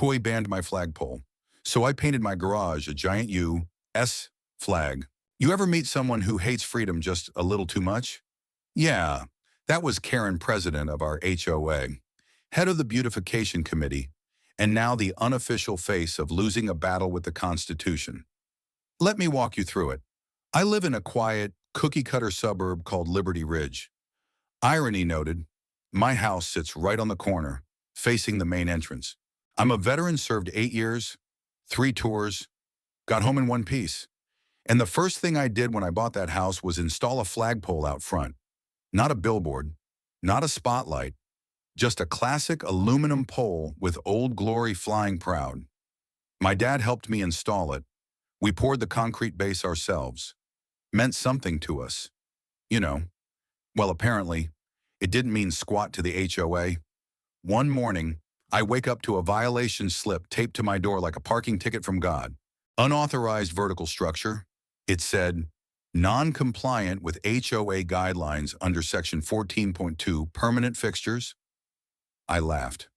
HOA banned my flagpole. So I painted my garage a giant U.S. flag. You ever meet someone who hates freedom just a little too much? Yeah, that was Karen, president of our HOA, head of the beautification committee, and now the unofficial face of losing a battle with the Constitution. Let me walk you through it. I live in a quiet, cookie-cutter suburb called Liberty Ridge. Irony noted, my house sits right on the corner, facing the main entrance. I'm a veteran, served 8 years, 3 tours, got home in one piece. And the first thing I did when I bought that house was install a flagpole out front. Not a billboard, not a spotlight, just a classic aluminum pole with Old Glory flying proud. My dad helped me install it. We poured the concrete base ourselves. Meant something to us. You know. Well, apparently, it didn't mean squat to the HOA. One morning, I wake up to a violation slip taped to my door like a parking ticket from God. Unauthorized vertical structure. It said, non-compliant with HOA guidelines under Section 14.2, permanent fixtures. I laughed.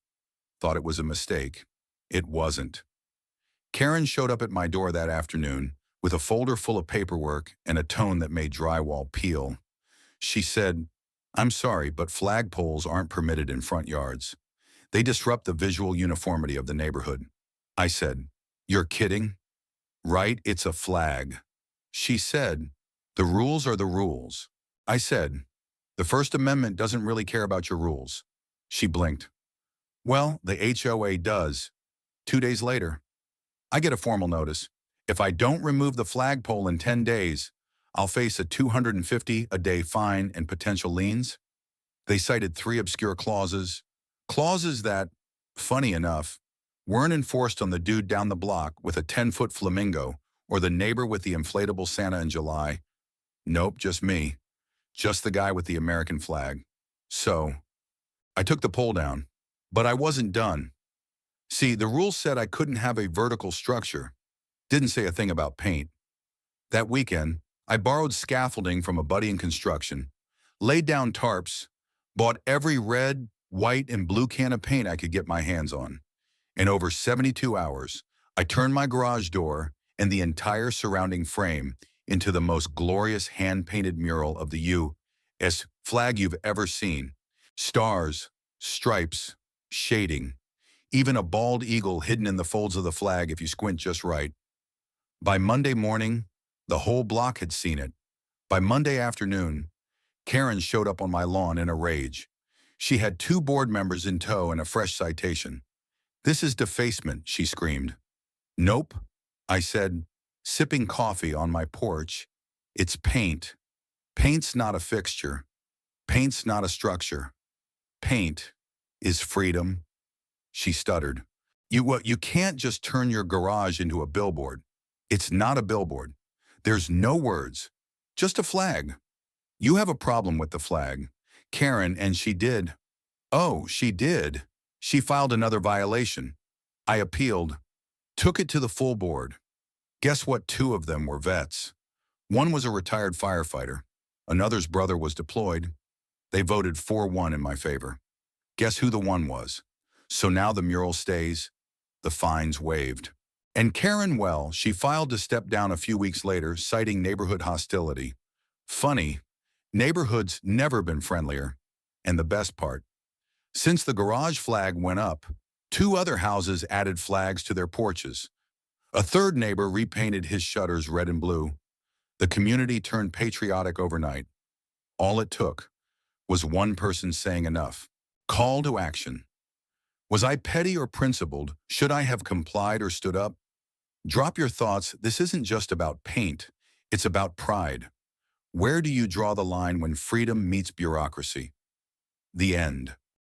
Thought it was a mistake. It wasn't. Karen showed up at my door that afternoon with a folder full of paperwork and a tone that made drywall peel. She said, I'm sorry, but flagpoles aren't permitted in front yards. They disrupt the visual uniformity of the neighborhood. I said, you're kidding? Right, it's a flag. She said, the rules are the rules. I said, the First Amendment doesn't really care about your rules. She blinked. Well, the HOA does. 2 days later, I get a formal notice. If I don't remove the flagpole in 10 days, I'll face a $250 a day fine and potential liens. They cited 3 obscure clauses that, funny enough, weren't enforced on the dude down the block with a 10-foot flamingo or the neighbor with the inflatable Santa in July. Nope, just me. Just the guy with the American flag. So, I took the pole down, but I wasn't done. See, the rule said I couldn't have a vertical structure. Didn't say a thing about paint. That weekend, I borrowed scaffolding from a buddy in construction, laid down tarps, bought every red, white, and blue can of paint I could get my hands on. In over 72 hours, I turned my garage door and the entire surrounding frame into the most glorious hand-painted mural of the U.S. flag you've ever seen. Stars, stripes, shading, even a bald eagle hidden in the folds of the flag if you squint just right. By Monday morning, the whole block had seen it. By Monday afternoon, Karen showed up on my lawn in a rage. She had 2 board members in tow and a fresh citation. This is defacement, she screamed. Nope, I said, sipping coffee on my porch. It's paint. Paint's not a fixture. Paint's not a structure. Paint is freedom. She stuttered. You can't just turn your garage into a billboard. It's not a billboard. There's no words, just a flag. You have a problem with the flag, Karen, and she did. Oh, she did. She filed another violation. I appealed, took it to the full board. Guess what? 2 of them were vets. One was a retired firefighter. Another's brother was deployed. They voted 4-1 in my favor. Guess who the one was? So now the mural stays, the fines waived. And Karen, well, she filed to step down a few weeks later, citing neighborhood hostility. Funny, neighborhoods never been friendlier. And the best part, since the garage flag went up, 2 other houses added flags to their porches. A 3rd neighbor repainted his shutters red and blue. The community turned patriotic overnight. All it took was one person saying enough. Call to action. Was I petty or principled? Should I have complied or stood up? Drop your thoughts. This isn't just about paint. It's about pride. Where do you draw the line when freedom meets bureaucracy? The end.